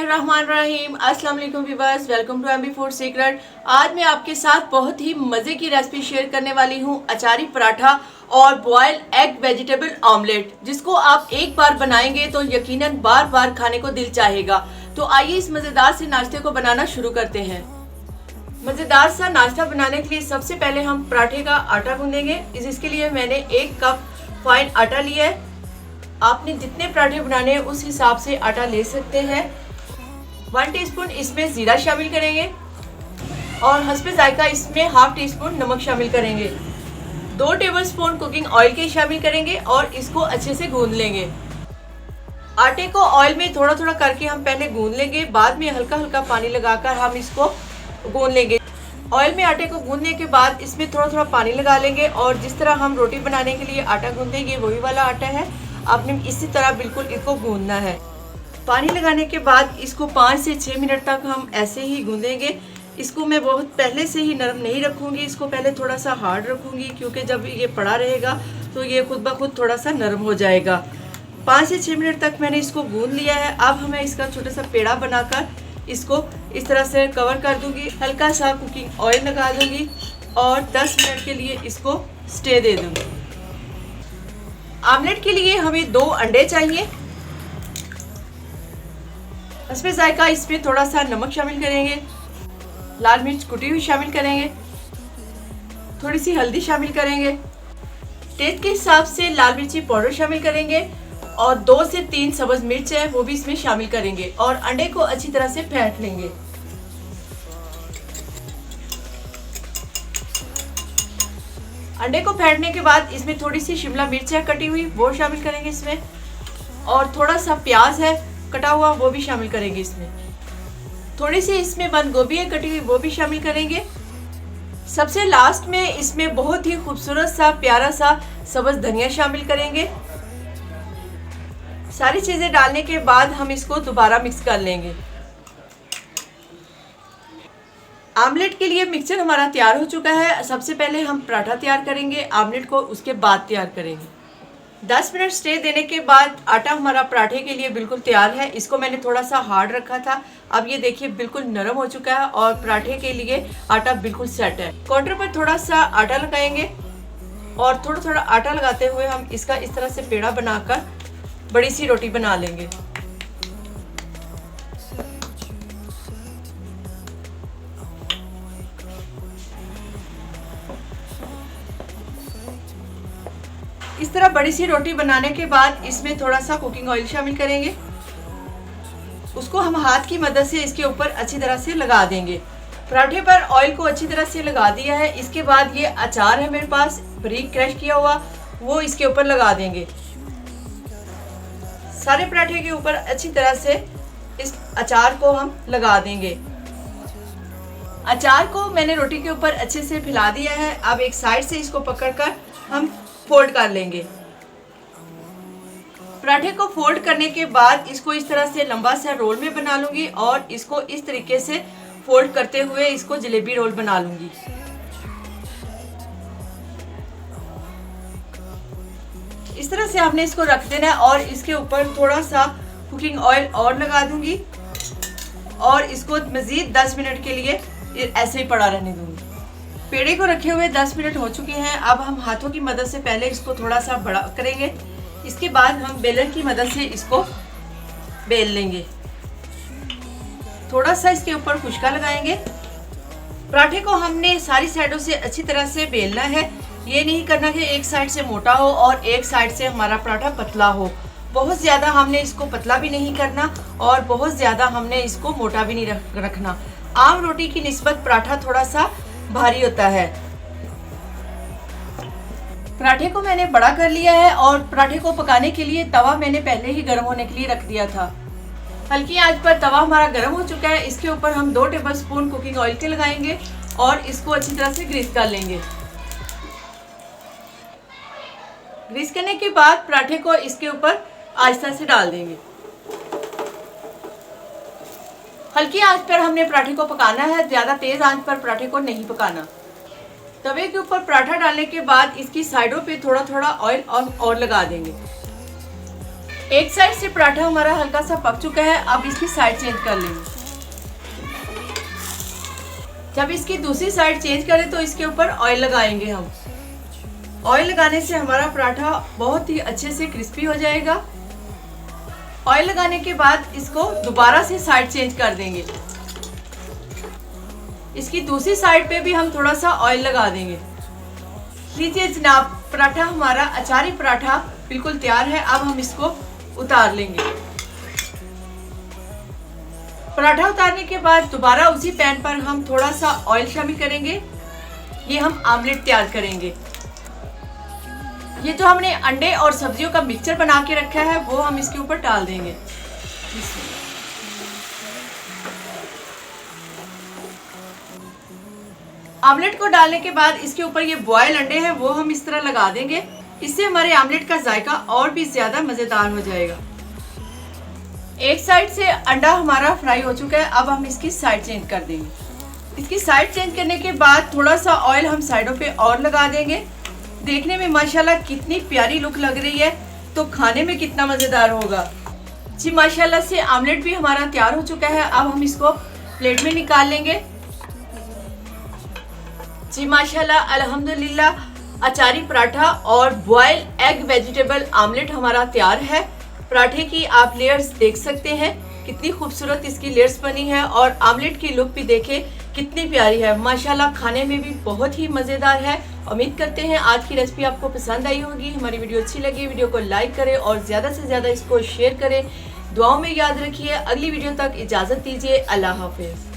बिस्मिल्लाहिर्रहमानिर्रहीम। अस्सलाम वालेकुम viewers, welcome to MB food secret. आज मैं आपके साथ बहुत ही मज़े की रेसिपी शेयर करने वाली हूँ, अचारी पराठा और बॉयल एग वेजिटेबल ऑमलेट, जिसको आप एक बार बनाएंगे तो यकीनन बार बार खाने को दिल चाहेगा। तो आइए इस मज़ेदार से नाश्ते को बनाना शुरू करते हैं। मज़ेदार सा नाश्ता बनाने के लिए सबसे पहले हम पराठे का आटा गूंदेंगे। इसके लिए मैंने 1 कप फाइन आटा लिया है। आपने जितने पराठे बनाने हैं उस हिसाब से आटा ले सकते हैं। 1 टीस्पून इसमें ज़ीरा शामिल करेंगे और हस्बे जायका इसमें ½ टीस्पून नमक शामिल करेंगे। 2 टेबलस्पून कुकिंग ऑयल के शामिल करेंगे और इसको अच्छे से गूंद लेंगे। आटे को ऑयल में थोड़ा थोड़ा करके हम पहले गूंद लेंगे, बाद में हल्का हल्का पानी लगाकर हम इसको गूंद लेंगे। ऑयल में आटे को गूंदने के बाद इसमें थोड़ा थोड़ा पानी लगा लेंगे और जिस तरह हम रोटी बनाने के लिए आटा गूंदेंगे वही वाला आटा है। आपने इसी तरह बिल्कुल इसको गूंदना है। पानी लगाने के बाद इसको 5 से 6 मिनट तक हम ऐसे ही गूंदेंगे। इसको मैं बहुत पहले से ही नरम नहीं रखूँगी, इसको पहले थोड़ा सा हार्ड रखूँगी, क्योंकि जब ये पड़ा रहेगा तो ये खुद ब खुद थोड़ा सा नरम हो जाएगा। 5 से 6 मिनट तक मैंने इसको गूंद लिया है। अब हमें इसका छोटा सा पेड़ा बनाकर इसको इस तरह से कवर कर दूँगी, हल्का सा कुकिंग ऑयल लगा दूँगी और 10 मिनट के लिए इसको स्टे दे दूँगी। आमलेट के लिए हमें 2 अंडे चाहिए। हस्बे जायका इसमें थोड़ा सा नमक शामिल करेंगे, लाल मिर्च कुटी हुई शामिल करेंगे, थोड़ी सी हल्दी शामिल करेंगे, टेस्ट के हिसाब से लाल मिर्ची पाउडर शामिल करेंगे और 2 से 3 सब्ज मिर्च है वो भी इसमें शामिल करेंगे और अंडे को अच्छी तरह से फेंट लेंगे। अंडे को फेंटने के बाद इसमें थोड़ी सी शिमला मिर्च है कटी हुई वो शामिल करेंगे इसमें, और थोड़ा सा प्याज है कटा हुआ वो भी शामिल करेंगे इसमें। थोड़ी सी इसमें बंद गोभी है कटी हुई वो भी शामिल करेंगे। सबसे लास्ट में इसमें बहुत ही खूबसूरत सा प्यारा सा सब्ज धनिया शामिल करेंगे। सारी चीज़ें डालने के बाद हम इसको दोबारा मिक्स कर लेंगे। आमलेट के लिए मिक्सचर हमारा तैयार हो चुका है। सबसे पहले हम पराठा तैयार करेंगे, आमलेट को उसके बाद तैयार करेंगे। 10 मिनट स्टे देने के बाद आटा हमारा पराठे के लिए बिल्कुल तैयार है। इसको मैंने थोड़ा सा हार्ड रखा था, अब ये देखिए बिल्कुल नरम हो चुका है और पराठे के लिए आटा बिल्कुल सेट है। काउंटर पर थोड़ा सा आटा लगाएंगे और थोड़ा थोड़ा आटा लगाते हुए हम इसका इस तरह से पेड़ा बनाकर बड़ी सी रोटी बना लेंगे। इस तरह बड़ी सी रोटी बनाने के बाद इसमें थोड़ा सा कुकिंग ऑयल शामिल करेंगे। उसको हम हाथ की मदद से इसके ऊपर अच्छी तरह से लगा देंगे। पराठे पर ऑयल को अच्छी तरह से लगा दिया है। इसके बाद ये अचार है मेरे पास बारीक क्रश किया हुआ, वो इसके ऊपर लगा देंगे। सारे पराठे के ऊपर अच्छी तरह से इस अचार को हम लगा देंगे। अचार को मैंने रोटी के ऊपर अच्छे से फैला दिया है। अब एक साइड से इसको पकड़कर हम फोल्ड कर लेंगे। पराठे को फोल्ड करने के बाद इसको इस तरह से लंबा सा रोल में बना लूंगी और इसको इस तरीके से फोल्ड करते हुए इसको जलेबी रोल बना लूंगी। इस तरह से हमने इसको रख देना है और इसके ऊपर थोड़ा सा कुकिंग ऑयल और लगा दूंगी और इसको मज़ीद 10 मिनट के लिए ऐसे ही पड़ा रहने दूंगी। पेड़े को रखे हुए 10 मिनट हो चुके हैं। अब हम हाथों की मदद से पहले इसको थोड़ा सा बड़ा करेंगे, इसके बाद हम बेलन की मदद से इसको बेल लेंगे। थोड़ा सा इसके ऊपर खुशका लगाएंगे। पराठे को हमने सारी साइडों से अच्छी तरह से बेलना है। ये नहीं करना कि एक साइड से मोटा हो और एक साइड से हमारा पराठा पतला हो। बहुत ज़्यादा हमने इसको पतला भी नहीं करना और बहुत ज़्यादा हमने इसको मोटा भी नहीं रखना। आम रोटी की निस्बत पराठा थोड़ा सा भारी होता है। पराठे को मैंने बड़ा कर लिया है और पराठे को पकाने के लिए तवा मैंने पहले ही गर्म होने के लिए रख दिया था। हल्की आंच पर तवा हमारा गर्म हो चुका है। इसके ऊपर हम 2 टेबलस्पून कुकिंग ऑयल के लगाएंगे और इसको अच्छी तरह से ग्रीस कर लेंगे। ग्रीस करने के बाद पराठे को इसके ऊपर आहिस्ता से डाल देंगे। हल्की आंच पर हमने पराठे को पकाना है, ज़्यादा तेज़ आंच पर पराठे को नहीं पकाना। तवे के ऊपर पराठा डालने के बाद इसकी साइडों पे थोड़ा थोड़ा ऑयल और लगा देंगे। एक साइड से पराठा हमारा हल्का सा पक चुका है, अब इसकी साइड चेंज कर लेंगे। जब इसकी दूसरी साइड चेंज करें तो इसके ऊपर ऑयल लगाएंगे हम। ऑयल लगाने से हमारा पराठा बहुत ही अच्छे से क्रिस्पी हो जाएगा। ऑयल लगाने के बाद इसको दोबारा से साइड चेंज कर देंगे। इसकी दूसरी साइड पे भी हम थोड़ा सा ऑयल लगा देंगे। लीजिए जनाब, पराठा हमारा अचारी पराठा बिल्कुल तैयार है। अब हम इसको उतार लेंगे। पराठा उतारने के बाद दोबारा उसी पैन पर हम थोड़ा सा ऑयल शामिल करेंगे। ये हम आमलेट तैयार करेंगे। ये जो हमने अंडे और सब्जियों का मिक्सचर बना के रखा है वो हम इसके ऊपर डाल देंगे। आमलेट को डालने के बाद इसके ऊपर ये बॉयल अंडे हैं वो हम इस तरह लगा देंगे। इससे हमारे आमलेट का जायका और भी ज्यादा मजेदार हो जाएगा। एक साइड से अंडा हमारा फ्राई हो चुका है, अब हम इसकी साइड चेंज कर देंगे। इसकी साइड चेंज करने के बाद थोड़ा सा ऑयल हम साइडों पे और लगा देंगे। देखने में माशाल्लाह कितनी प्यारी लुक लग रही है, तो खाने में कितना मजेदार होगा। जी माशाल्लाह से आमलेट भी हमारा तैयार हो चुका है। अब हम इसको प्लेट में निकाल लेंगे। जी माशाल्लाह अल्हम्दुलिल्लाह, अचारी पराठा और बॉयल एग वेजिटेबल आमलेट हमारा तैयार है। पराठे की आप लेयर्स देख सकते हैं, कितनी खूबसूरत इसकी लेयर्स बनी है और आमलेट की लुक भी देखें कितनी प्यारी है। माशाल्लाह खाने में भी बहुत ही मज़ेदार है। उम्मीद करते हैं आज की रेसिपी आपको पसंद आई होगी। हमारी वीडियो अच्छी लगी, वीडियो को लाइक करें और ज़्यादा से ज़्यादा इसको शेयर करें। दुआओं में याद रखिए। अगली वीडियो तक इजाज़त दीजिए। अल्लाह हाफिज़।